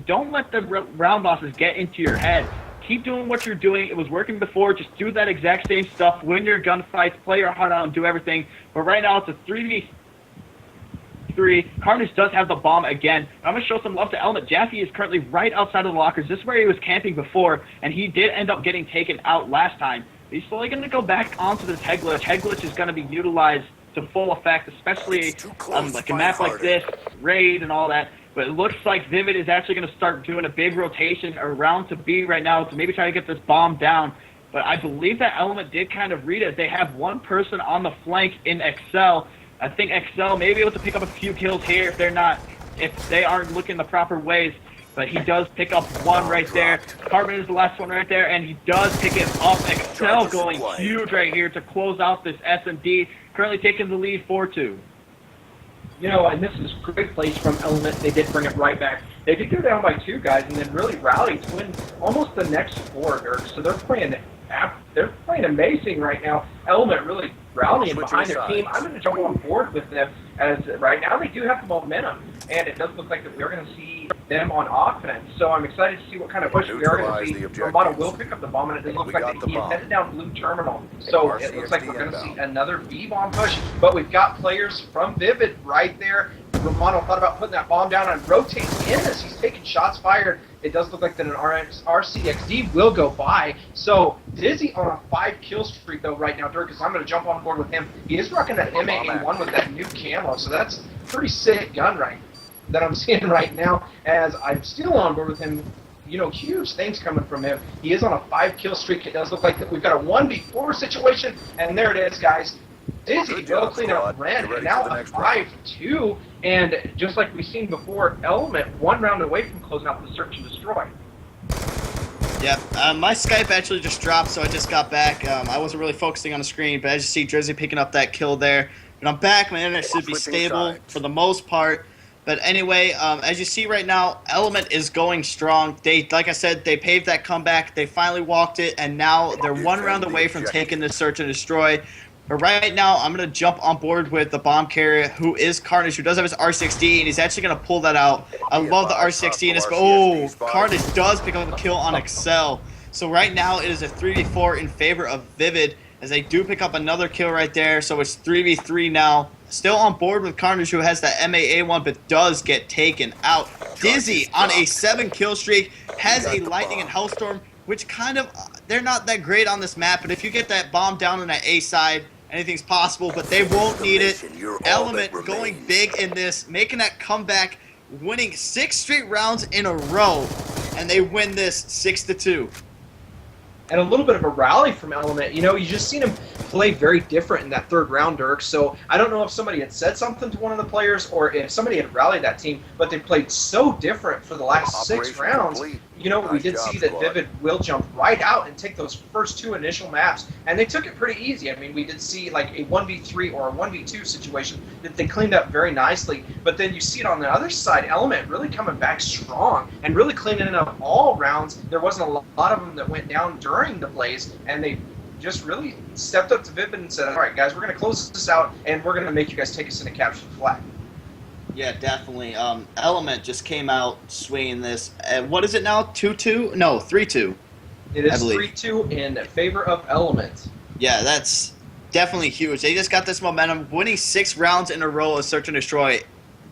Don't let the round losses get into your head. Keep doing what you're doing. It was working before. Just do that exact same stuff. Win your gunfights. Play your heart out and do everything. But right now it's a 3v3. Carnage does have the bomb again. I'm going to show some love to Element. Jaffe is currently right outside of the lockers. This is where he was camping before, and he did end up getting taken out last time. He's slowly going to go back onto this head glitch. Head glitch is going to be utilized to full effect, especially on like a map like this, Raid and all that. But it looks like Vivid is actually going to start doing a big rotation around to B right now to maybe try to get this bomb down. But I believe that Element did kind of read it. They have one person on the flank in Excel. I think Excel may be able to pick up a few kills here if they aren't looking the proper ways. But he does pick up one right there. Carbon is the last one right there, and he does pick it up. Excel going huge right here to close out this SMD. Currently taking the lead 4-2. You know, and this is great plays from Element. They did bring it right back. They did go down by 2 guys and then really rallied to win almost the next 4, Dirk. So they're playing amazing right now. Element really rallying behind their team. I'm going to jump on board with them as right now they do have the momentum, and it does look like that we're going to see them on offense. So I'm excited to see what kind of push we are going to see. Romano will pick up the bomb, and it looks like that he is headed down blue terminal. So it looks like we're going to see another B-bomb push, but we've got players from Vivid right there. Romano thought about putting that bomb down and rotating in as he's taking shots fired. It does look like that an RCXD will go by. So Dizzy on a 5-kill streak though right now, Dirk, because I'm going to jump on board with him. He is rocking that M81 with that new camo, so that's a pretty sick gun right that I'm seeing right now. As I'm still on board with him, you know, huge things coming from him. He is on a 5-kill streak. It does look like that we've got a 1v4 situation, and there it is, guys. Dizzy will clean up Ren, and now a 5-2, and just like we've seen before, Element 1 round away from closing out the search and destroy. Yeah, my Skype actually just dropped, so I just got back. I wasn't really focusing on the screen, but I just see Drizzy picking up that kill there. But I'm back. My internet should be stable for the most part. But anyway, as you see right now, Element is going strong. They, like I said, they paved that comeback. They finally walked it, and now they're 1 round away from taking the search and destroy. But right now, I'm going to jump on board with the bomb carrier, who is Carnage, who does have his R16, and he's actually going to pull that out. I love the R16. Oh, Carnage does pick up a kill on Excel. So right now, it is a 3v4 in favor of Vivid, as they do pick up another kill right there. So it's 3v3 now. Still on board with Carnage, who has that MAA1, but does get taken out. Dizzy on a 7-kill streak, has a Lightning and Hellstorm, which kind of, they're not that great on this map, but if you get that bomb down on that A side, anything's possible, but they won't need it. Element going big in this, making that comeback, winning 6 straight rounds in a row, and they win this 6-2. And a little bit of a rally from Element. You know, you just seen him play very different in that 3rd round, Dirk. So I don't know if somebody had said something to one of the players or if somebody had rallied that team, but they played so different for the last 6 rounds. You know, we did see that Vivid will jump right out and take those first 2 initial maps, and they took it pretty easy. I mean, we did see like a 1v3 or a 1v2 situation that they cleaned up very nicely, but then you see it on the other side, Element really coming back strong and really cleaning up all rounds. There wasn't a lot of them that went down during the blaze, and they just really stepped up to Vivid and said, all right, guys, we're going to close this out, and we're going to make you guys take us in a capture the flag. Yeah, definitely. Element just came out swinging this. What is it now? 2-2? No, 3-2. It is 3-2 in favor of Element. Yeah, that's definitely huge. They just got this momentum. Winning 6 rounds in a row of Search and Destroy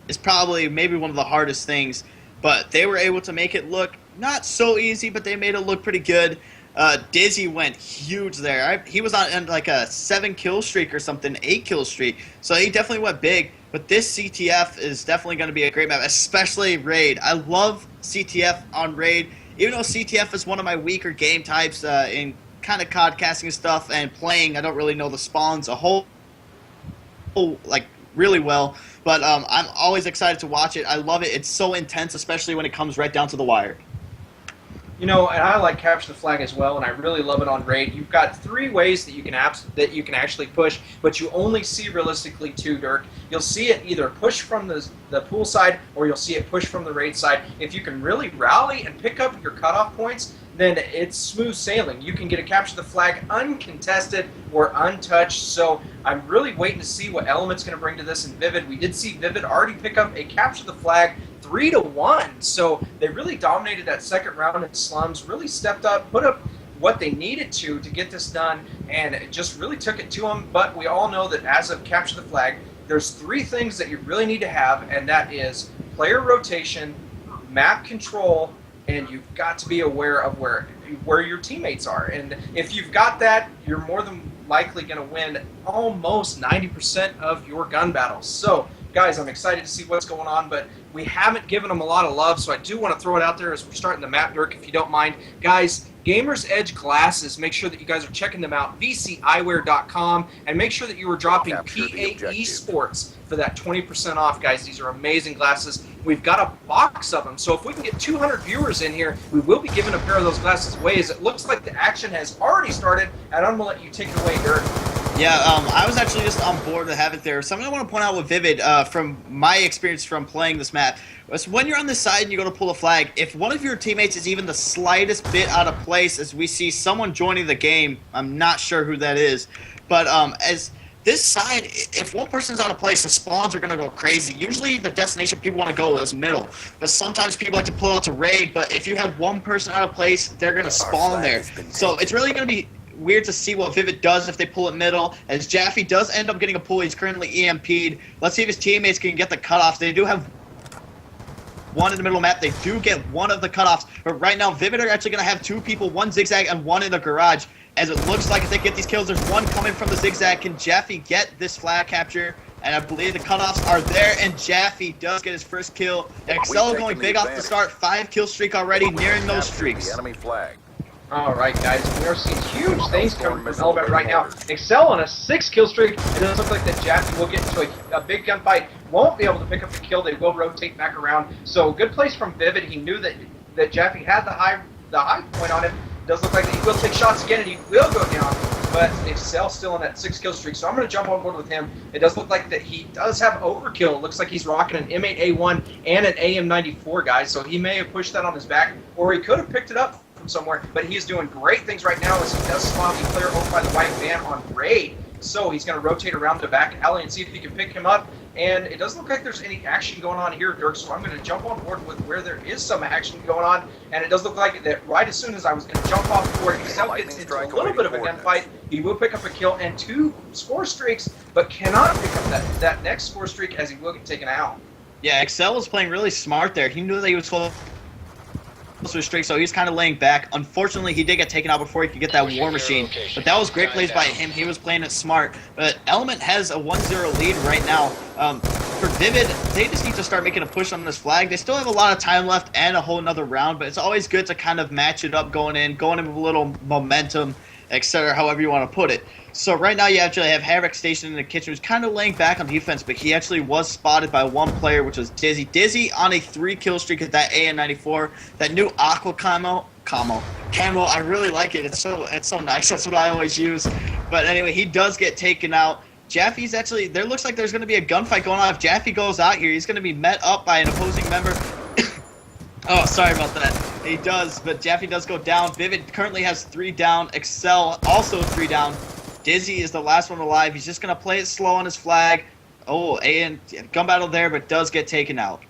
is probably maybe one of the hardest things, but they were able to make it look not so easy, but they made it look pretty good. Dizzy went huge there. He was on like a 7-kill streak or something, 8-kill streak, so he definitely went big. But this CTF is definitely going to be a great map, especially Raid. I love CTF on Raid, even though CTF is one of my weaker game types in kind of COD casting stuff and playing. I don't really know the spawns a whole like really well, but I'm always excited to watch it. I love it. It's so intense, especially when it comes right down to the wire. You know, and I like capture the flag as well, and I really love it on Raid. You've got 3 ways that you can actually push, but you only see realistically 2, Dirk. You'll see it either push from the pool side, or you'll see it push from the Raid side. If you can really rally and pick up your cutoff points, then it's smooth sailing. You can get a capture the flag uncontested or untouched. So I'm really waiting to see what Element's going to bring to this in Vivid. We did see Vivid already pick up a capture the flag 3-1. So they really dominated that second round in slums, really stepped up, put up what they needed to get this done, and it just really took it to them. But we all know that as of Capture the Flag, there's 3 things that you really need to have, and that is player rotation, map control, and you've got to be aware of where your teammates are. And if you've got that, you're more than likely going to win almost 90% of your gun battles. So, guys, I'm excited to see what's going on, but we haven't given them a lot of love, so I do want to throw it out there as we're starting the map, Dirk, if you don't mind. Guys, Gamer's Edge glasses, make sure that you guys are checking them out, vceyewear.com, and make sure that you are dropping P8 Esports for that 20% off, guys. These are amazing glasses. We've got a box of them, so if we can get 200 viewers in here, we will be giving a pair of those glasses away, as it looks like the action has already started, and I'm going to let you take it away, Dirk. Yeah, I was actually just on board to have it there. Something I want to point out with Vivid, from my experience from playing this map, was when you're on this side and you go to pull a flag, if one of your teammates is even the slightest bit out of place, as we see someone joining the game, I'm not sure who that is, but as this side, if one person's out of place, the spawns are going to go crazy. Usually the destination people want to go is middle, but sometimes people like to pull out to raid, but if you have one person out of place, they're going to spawn there. So it's really going to be weird to see what Vivid does if they pull it middle, as Jaffe does end up getting a pull. He's currently EMP'd. Let's see if his teammates can get the cutoffs. They do have one in the middle map. They do get one of the cutoffs, but right now Vivid are actually going to have 2 people, one zigzag and one in the garage, as it looks like if they get these kills, there's one coming from the zigzag. Can Jaffe get this flag capture? And I believe the cutoffs are there, and Jaffe does get his first kill. Excel going big off the start, 5 kill streak already, nearing those streaks. Enemy flag. All right, guys, we are seeing huge things coming from Element right now. Excel on a 6 kill streak. It does look like that Jaffe will get into a big gunfight. Won't be able to pick up the kill. They will rotate back around. So good place from Vivid. He knew that Jaffe had the high point on him. It does look like that he will take shots again, and he will go down. But Excel's still on that 6 kill streak, so I'm going to jump on board with him. It does look like that he does have overkill. It looks like he's rocking an M8A1 and an AM94, guys. So he may have pushed that on his back, or he could have picked it up from somewhere, but he is doing great things right now as he does spawn the player over by the white van on raid. So he's going to rotate around the back alley and see if he can pick him up. And it doesn't look like there's any action going on here, Dirk, so I'm going to jump on board with where there is some action going on. And it does look like that right as soon as I was going to jump off board, Excel gets into a little bit of a gunfight. He will pick up a kill and 2 score streaks, but cannot pick up that next score streak, as he will get taken out. Yeah, Excel was playing really smart there. He knew that he was close to a streak, so he's kind of laying back. Unfortunately, he did get taken out before he could get that war machine, but that was great plays by him. He was playing it smart, but Element has a 1-0 lead right now. For Vivid, they just need to start making a push on this flag. They still have a lot of time left and a whole nother round, but it's always good to kind of match it up going in with a little momentum, etc., however you want to put it. So right now you actually have Havoc stationed in the kitchen, who's kind of laying back on defense, but he actually was spotted by one player, which was Dizzy. Dizzy on a 3 kill streak at that AN94, that new aqua camo. I really like it. It's so nice. That's what I always use. But anyway, he does get taken out. Jaffe's actually, there looks like there's going to be a gunfight going on. If Jaffe goes out here, he's going to be met up by an opposing member. Oh, sorry about that. He does, but Jaffe does go down. Vivid currently has 3 down. Excel also 3 down. Dizzy is the last one alive. He's just going to play it slow on his flag. Oh, and gun battle there, but does get taken out.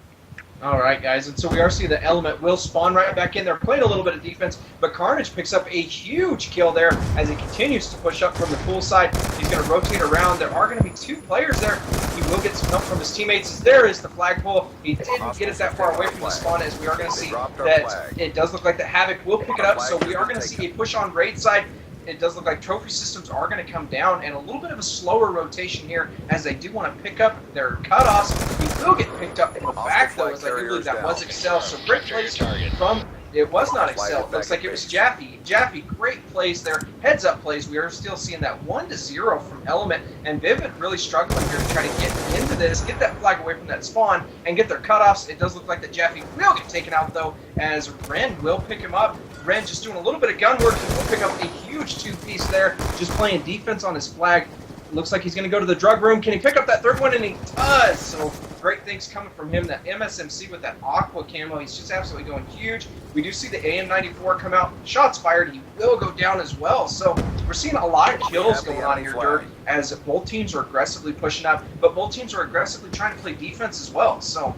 All right, guys, and so we are seeing the Element will spawn right back in. They're playing a little bit of defense, but Carnage picks up a huge kill there as he continues to push up from the pool side. He's going to rotate around. There are going to be 2 players there. He will get some help from his teammates. There is the flagpole. He didn't get it that far away from the spawn, as we are going to see that it does look like the Havoc will pick it up, so we are going to see a push on raid side. It does look like trophy systems are going to come down, and a little bit of a slower rotation here as they do want to pick up their cutoffs. He will get picked up in the back, though, as I do believe that was Excel. So great plays from, it was not Excel. It looks like it was Jaffe. Jaffe, great plays there. Heads up plays. We are still seeing that 1-0 from Element, and Vivid really struggling here to try to get into this, get that flag away from that spawn, and get their cutoffs. It does look like that Jaffe will get taken out, though, as Ren will pick him up. Ren just doing a little bit of gun work. He will pick up a huge 2-piece there, just playing defense on his flag. Looks like he's going to go to the drug room. Can he pick up that 3rd one? And he does. So great things coming from him. That MSMC with that aqua camo, he's just absolutely going huge. We do see the AM94 come out. Shots fired. He will go down as well. So we're seeing a lot of kills going on here, Dirk, as both teams are aggressively pushing up, but both teams are aggressively trying to play defense as well. So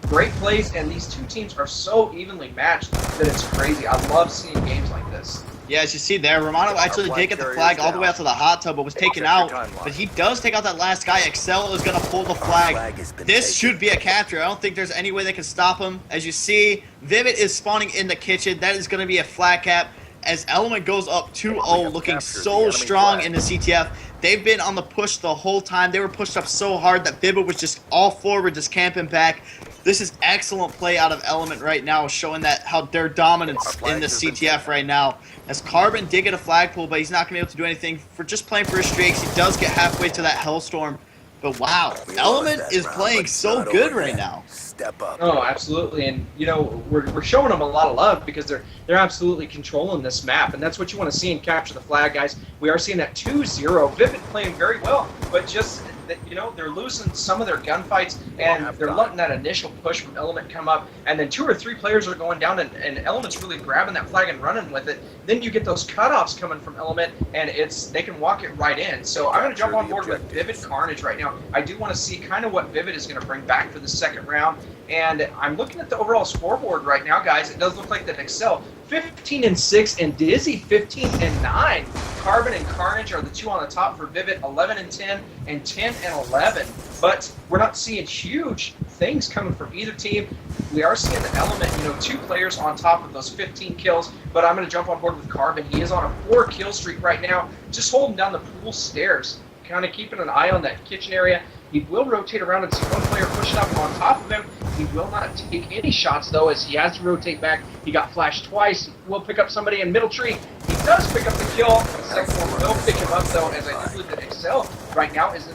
great plays, and these two teams are so evenly matched that it's crazy. I love seeing games like this. Yeah, as you see there, Romano actually did get the flag all the way out to the hot tub, but was taken out. But he does take out that last guy. Excel is going to pull the flag. This should be a capture. I don't think there's any way they can stop him. As you see, Vivid is spawning in the kitchen. That is going to be a flag cap. As Element goes up 2-0, looking so strong in the CTF. They've been on the push the whole time. They were pushed up so hard that Vivid was just all forward, just camping back. This is excellent play out of Element right now, showing that how their dominance in the CTF right now. As Carbon did get a flag pull, but he's not going to be able to do anything for just playing for his streaks. He does get halfway to that Hellstorm. But wow, Element is playing so good right now. Step up. Oh, absolutely, and you know we're showing them a lot of love because they're absolutely controlling this map, and that's what you want to see in Capture the Flag, guys. We are seeing that 2-0. Vivid playing very well, but just that, you know, they're losing some of their gunfights, and they're letting that initial push from Element come up, and then 2 or 3 players are going down, and Element's really grabbing that flag and running with it. Then you get those cutoffs coming from Element, and they can walk it right in. So I'm going to jump on board with Vivid Carnage right now. I do want to see kind of what Vivid is going to bring back for the second round. And I'm looking at the overall scoreboard right now, guys. It does look like that Excel 15-6 and Dizzy 15-9. Carbon and Carnage are the 2 on the top for Vivid, 11-10 and 10-11. But we're not seeing huge things coming from either team. We are seeing the Element, you know, 2 players on top of those 15 kills. But I'm going to jump on board with Carbon. He is on a 4 kill streak right now, just holding down the pool stairs, kind of keeping an eye on that kitchen area. He will rotate around and see one player pushing up on top of him. He will not take any shots, though, as he has to rotate back. He got flashed twice. He will pick up somebody in middle tree. He does pick up the kill. The second one will pick him up, though, as I do believe that Excel right now is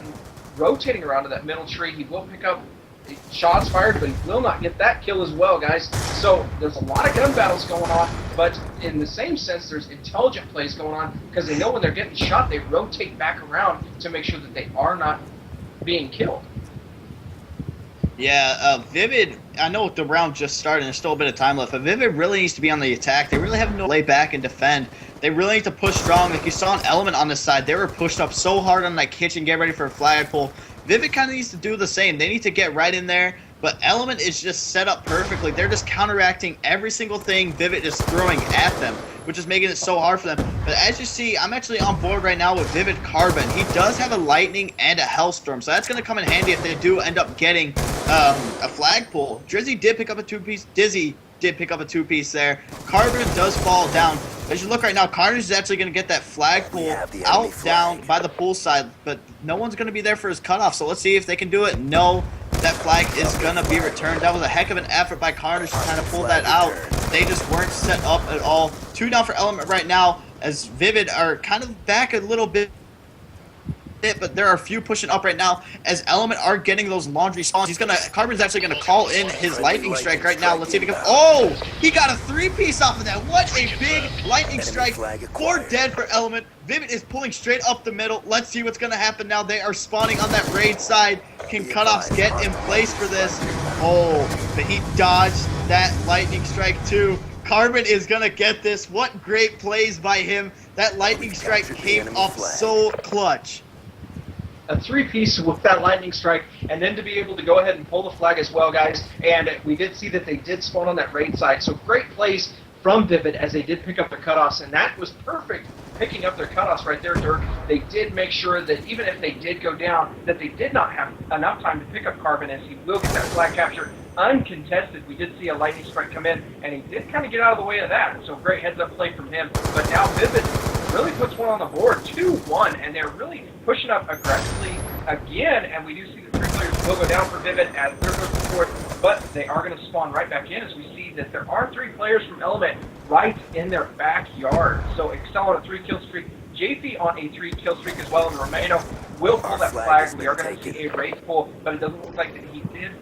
rotating around to that middle tree. He will pick up shots fired, but he will not get that kill as well, guys. So there's a lot of gun battles going on, but in the same sense, there's intelligent plays going on because they know when they're getting shot, they rotate back around to make sure that they are not being killed. Yeah, Vivid, I know the round just started and there's still a bit of time left, but Vivid really needs to be on the attack. They really have no lay back and defend. They really need to push strong. Like you saw an Element on this side, they were pushed up so hard on that kitchen, get ready for a flag pull. Vivid kind of needs to do the same. They need to get right in there, but Element is just set up perfectly. They're just counteracting every single thing Vivid is throwing at them, which is making it so hard for them. But as you see, I'm actually on board right now with Vivid Carbon. He does have a Lightning and a Hellstorm, so that's going to come in handy if they do end up getting a flag pull. Drizzy did pick up a 2-piece. Dizzy did pick up a 2-piece there. Carbon does fall down. As you look right now, Carnage is actually going to get that flag pull out down by the pool side, but no one's going to be there for his cutoff, so let's see if they can do it. No, that flag is going to be returned. That was a heck of an effort by Carnage to kind of pull that out. They just weren't set up at all. 2 down for Element right now, as Vivid are kind of back a little bit, but there are a few pushing up right now as Element are getting those laundry spawns. Carbon's actually gonna call in his lightning strike right now. Let's see if he can. Oh, he got a 3-piece off of that. What a big lightning strike. 4 dead for Element. Vivid is pulling straight up the middle. Let's see what's gonna happen now. They are spawning on that raid side. Can cutoffs get in place for this? Oh, but he dodged that lightning strike too. Carbon is gonna get this. What great plays by him. That lightning strike came off so clutch. A 3-piece with that lightning strike, and then to be able to go ahead and pull the flag as well, guys. And we did see that they did spawn on that raid side, so great plays from Vivid as they did pick up their cutoffs, and that was perfect, picking up their cutoffs right there, Dirk. They did make sure that even if they did go down, that they did not have enough time to pick up Carbon, as he will get that flag capture uncontested. We did see a lightning strike come in, and he did kind of get out of the way of that, so great heads-up play from him. But now Vivid really puts one on the board, 2-1, and they're really pushing up aggressively again, and we do see the 3 players will go down for Vivid as they're pushing forward, but they are going to spawn right back in as we see that there are 3 players from Element right in their backyard. So Excel on a 3-kill streak, JP on a 3-kill streak as well, and Romano will pull that flag. We are going to see a race pull, but it doesn't look like that he did.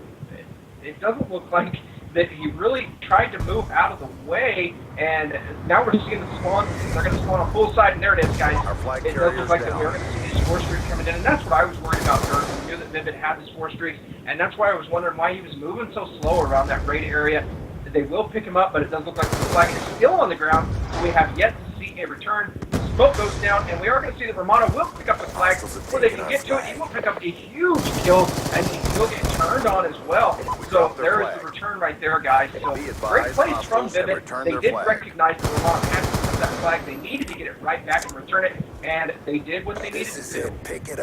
It doesn't look like that he really tried to move out of the way, and now we're seeing the spawn. They're going to spawn on full side, and there it is, guys. It does look like that we're going to see these 4 streaks coming in, and that's what I was worried about, Dirk. We knew that Vivid had this 4 streaks, and that's why I was wondering why he was moving so slow around that raid area. They will pick him up, but it does look like the flag is still on the ground, so we have yet to see a return. Smoke goes down, and we are going to see that Romano will pick up the flag before they can get to it. He will pick up a huge kill, and he will get turned on as well. So there is the return right there, guys. So great plays from Vivid. They did recognize that Romano had to pick up that flag. They needed to get it right back and return it, and they did what they needed to do.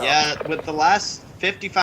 Yeah, with the last 55